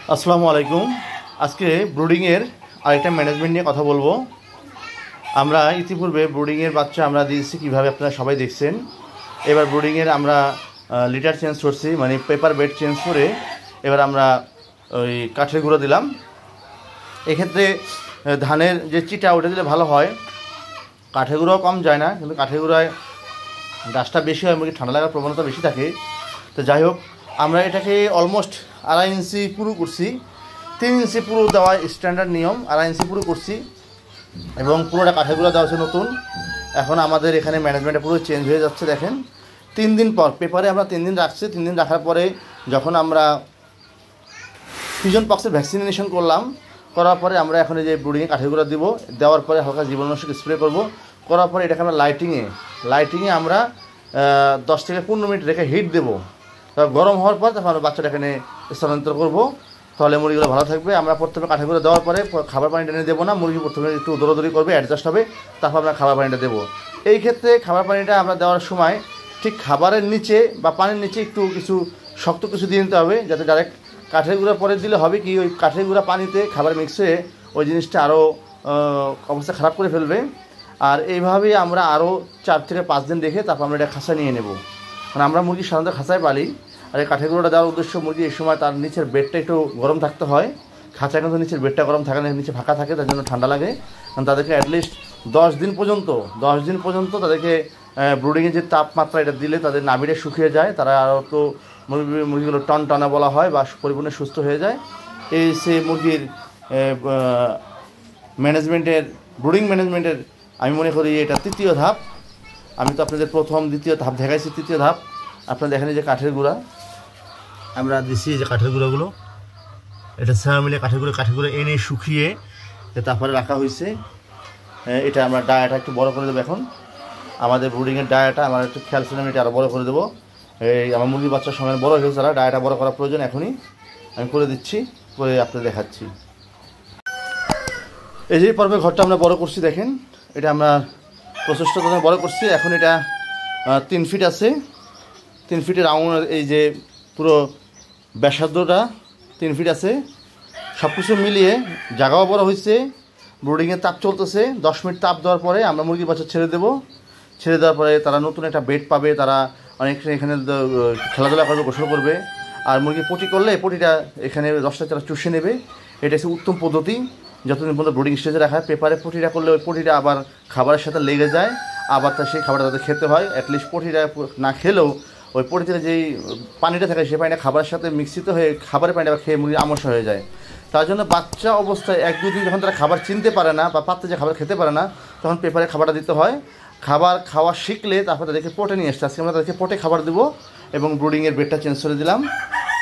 আসসালামু আলাইকুম। আজকে ব্রুডিংয়ের আরেকটা ম্যানেজমেন্ট নিয়ে কথা বলবো। আমরা ইতিপূর্বে ব্রুডিংয়ের বাচ্চা আমরা দিয়েছি কীভাবে আপনারা সবাই দেখছেন। এবার ব্রুডিংয়ের আমরা লিটার চেঞ্জ করছি, মানে পেপার বেড চেঞ্জ করে এবার আমরা ওই কাঠের গুঁড়ো দিলাম। এক্ষেত্রে ধানের যে চিটা ওটা দিলে ভালো হয়, কাঠের গুঁড়োও কম যায় না, কিন্তু কাঠের গুঁড়োয় গাছটা বেশি হয়, মুরগি ঠান্ডা লাগার প্রবণতা বেশি থাকে। তো যাই হোক, আমরা এটাকে অলমোস্ট 2.5 ইঞ্চি পুরো করছি। 3 ইঞ্চি পুরো দেওয়া স্ট্যান্ডার্ড নিয়ম, 2.5 ইঞ্চি পুরো করছি এবং পুরোটা কাঠের গুঁড়ো দেওয়া হচ্ছে নতুন। এখন আমাদের এখানে ম্যানেজমেন্টটা পুরো চেঞ্জ হয়ে যাচ্ছে। দেখেন 3 দিন পর পেপারে আমরা 3 দিন রাখছি। 3 দিন রাখার পরে যখন আমরা পিজন পক্সের ভ্যাকসিনেশন করার পরে আমরা এখন এই যে ব্রুডিংয়ে কাঠের গুঁড়ো দিব, দেওয়ার পরে হালকা জীবাণুনাশক স্প্রে করার পরে এটাকে আমরা লাইটিংয়ে আমরা 10 থেকে 15 মিনিট রেখে হিট দেবো। তারপর গরম হওয়ার পর তখন আমরা বাচ্চাটাকে নিয়ে স্থানান্তর করবো, তাহলে মুরগিগুলো ভালো থাকবে। আমরা প্রথমে কাঠের গুঁড়ো দেওয়ার পরে খাবার পানিটা নিয়ে দেবো না, মুরগি প্রথমে একটু দৌড়াদৌড়ি করবে, অ্যাডজাস্ট হবে, তারপর আমরা খাবার পানিটা দেবো। এই ক্ষেত্রে খাবার পানিটা আমরা দেওয়ার সময় ঠিক খাবারের নিচে বা পানির নিচে একটু কিছু শক্ত কিছু দিয়ে নিতে হবে, যাতে ডাইরেক্ট কাঠের গুঁড়ো পরে দিলে হবে কি, ওই কাঠের গুঁড়া পানিতে খাবার মিক্স হয়ে ওই জিনিসটা আরও অবস্থা খারাপ করে ফেলবে। আর এইভাবেই আমরা আরও 4 থেকে 5 দিন রেখে তারপর আমরা এটা খাঁচা নিয়ে নেব। মানে আমরা মুরগি সাধারণত খাঁচায় পালি, আর এই কাঠের গুঁড়োটা দেওয়ার উদ্দেশ্য মুরগি এই সময় তার নিচের বেডটা একটু গরম থাকতে হয়। খাঁচায় কিন্তু নিচের বেডটা গরম থাকে না, নিচে ফাঁকা থাকে, তার জন্য ঠান্ডা লাগে। কারণ তাদেরকে অ্যাটলিস্ট 10 দিন পর্যন্ত তাদেরকে ব্রুডিংয়ের যে তাপমাত্রা এটা দিলে তাদের নাভিটা শুকিয়ে যায়, তারা আরও তো মুরগিগুলো টনটনা বলা হয় বা পরিপূর্ণ সুস্থ হয়ে যায়। এই সে মুরগির ব্রুডিং ম্যানেজমেন্টের আমি মনে করি এটা 3য় ধাপ। আমি তো আপনাদের প্রথম 2য় ধাপ দেখাইছি, 3য় ধাপ আপনারা দেখেন যে কাঠের গুঁড়া আমরা দিচ্ছি, যে কাঠের গুঁড়োগুলো এটা মিলে কাঠের গুঁড়ো এনে শুকিয়ে তারপরে রাখা হয়েছে। এটা আমরা ডায়াটা একটু বড় করে দেবো। এখন আমাদের ব্রুডিংয়ের ডায়াটা আমার একটু খেয়াল ছিলাম, এটা আরও বড় করে দেবো। এই আমার মুরগির বাচ্চার সময় বড় হয়েছে, তারা ডায়াটা বড় করার প্রয়োজন, এখনই আমি করে দিচ্ছি, করে আপনাদের দেখাচ্ছি। এই যে পর্বে ঘরটা আমরা বড় করছি, দেখেন এটা আমরা প্রচেষ্টা বড় করছি। এখন এটা 3 ফিট আছে, 3 ফিটের রাউন্ড, এই যে পুরো ব্যাসার্ধটা 3 ফিট আছে। সব কিছু মিলিয়ে জায়গাও বড় হয়েছে, ব্রুডিংয়ের তাপ চলতেছে। 10 মিনিট তাপ দেওয়ার পরে আমরা মুরগির বাচ্চা ছেড়ে দেওয়ার পরে তারা নতুন একটা বেড পাবে, তারা অনেকটা এখানে খেলাধুলা করবে, গোসল করবে। আর মুরগি পটি করলে পটিটা এখানে রসটা তারা চুষে নেবে। এটা হচ্ছে উত্তম পদ্ধতি, যতদিন পর্যন্ত ব্রুডিং স্টেজে রাখা হয়। পেপারে পটিটা করলে ওই পটিটা আবার খাবারের সাথে লেগে যায়, আবার সেই খাবারটা তাদের খেতে হয়। অ্যাটলিস্ট পটিটা না খেলেও ওই পটিতে যেই পানিটা থাকে সেই পানিটা খাবারের সাথে মিশ্রিত হয়ে খাবারের পানিটা খেয়ে মুরগি আমস্য হয়ে যায়। তার জন্য বাচ্চা অবস্থায় 1-2 দিন যখন তারা খাবার চিনতে পারে না বা পাত্রে যে খাবার খেতে পারে না, তখন পেপারে খাবারটা দিতে হয়। খাবার খাওয়া শিখলে তারপর তাদেরকে পটে নিয়ে আসতে, আজকে আমরা তাদেরকে পটে খাবার দেবো এবং ব্রুডিংয়ের বেডটা চেঞ্জ করে দিলাম।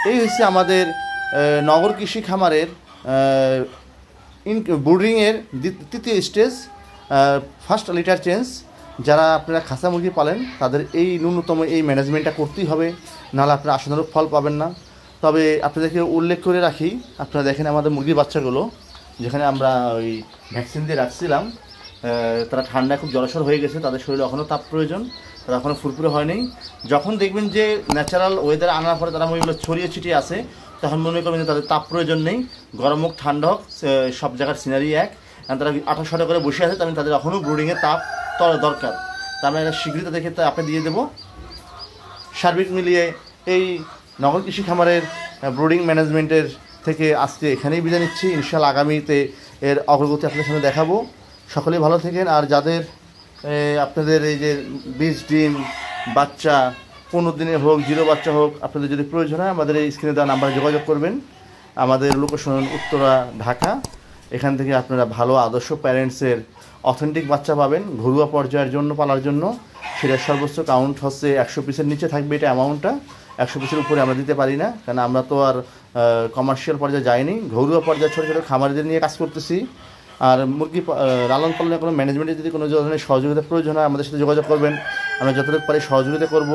এই হচ্ছে আমাদের নগর কৃষি খামারের ব্রুডিংয়ের 3য় স্টেজ, ফার্স্ট লিটার চেঞ্জ। যারা আপনারা খাসা মুরগি পালেন তাদের এই ন্যূনতম এই ম্যানেজমেন্টটা করতেই হবে, নাহলে আপনারা আশানুরূপ ফল পাবেন না। তবে আপনাদেরকে উল্লেখ করে রাখি, আপনারা দেখেন আমাদের মুরগির বাচ্চাগুলো যেখানে আমরা ওই ভ্যাকসিন দিয়ে রাখছিলাম, তারা ঠান্ডায় খুব জলসর হয়ে গেছে, তাদের শরীরে এখনও তাপ প্রয়োজন, তারা এখনও ফুরফুরে হয়নি। যখন দেখবেন যে ন্যাচারাল ওয়েদার আনার পরে তারা মুরগিগুলো ছড়িয়ে ছিটিয়ে আসে, তখন মনে করবেন যে তাদের তাপ প্রয়োজন নেই, গরম হোক ঠান্ডা হোক সব জায়গার সিনারি এক। তারা 28 করে বসে আছে, তাহলে তাদের এখনও ব্রুডিংয়ের তাপ দরকার। তা আমরা এটা শীঘ্রই তাদেরকে আপনি দিয়ে দেবো। সার্বিক মিলিয়ে এই নগর কৃষি খামারের ব্রুডিং ম্যানেজমেন্টের থেকে আজকে এখানেই বিদায় নিচ্ছি। ইনশাআল্লাহ আগামীতে এর অগ্রগতি আপনাদের সামনে দেখাবো। সকলেই ভালো থাকেন। আর যাদের আপনাদের এই যে বীজ ডিম বাচ্চা 15 দিনের হোক 0 বাচ্চা হোক, আপনাদের যদি প্রয়োজন হয় আমাদের এই স্ক্রিনে দেওয়া নাম্বারে যোগাযোগ করবেন। আমাদের লোকেশন উত্তরা, ঢাকা। এখান থেকে আপনারা ভালো আদর্শ প্যারেন্টসের অথেন্টিক বাচ্চা পাবেন ঘরোয়া পর্যায়ের জন্য পালার জন্য। সেটা সর্বোচ্চ কাউন্ট হচ্ছে 100 পিসের নিচে থাকবে, এটা অ্যামাউন্টটা। 100 পিসের উপরে আমরা দিতে পারি না, কারণ আমরা তো আর কমার্শিয়াল পর্যায়ে যাইনি, ঘরোয়া পর্যায়ে ছোটো ছোটো খামারিদের নিয়ে কাজ করতেছি। আর মুরগি লালন পালনের কোনো ম্যানেজমেন্টে যদি কোনো ধরনের সহযোগিতা প্রয়োজন হয় আমাদের সাথে যোগাযোগ করবেন, আমরা যতটুকু পারি সহযোগিতা করব।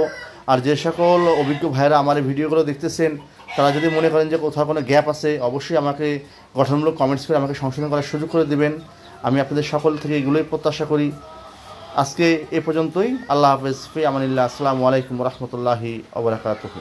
আর যে সকল অভিজ্ঞ ভাইরা আমার এই ভিডিওগুলো দেখতেছেন, তারা যদি মনে করেন যে কোথাও কোনো গ্যাপ আছে, অবশ্যই আমাকে গঠনমূলক কমেন্টস করে আমাকে সংশোধন করার সুযোগ করে দেবেন। আমি আপনাদের সকল থেকে এগুলোই প্রত্যাশা করি। আজকে এ পর্যন্তই। আল্লাহ হাফেজ, ফি আমানিল্লাহ। আসসালামু আলাইকুম ওয়া রাহমাতুল্লাহি ওয়া বারাকাতুহু।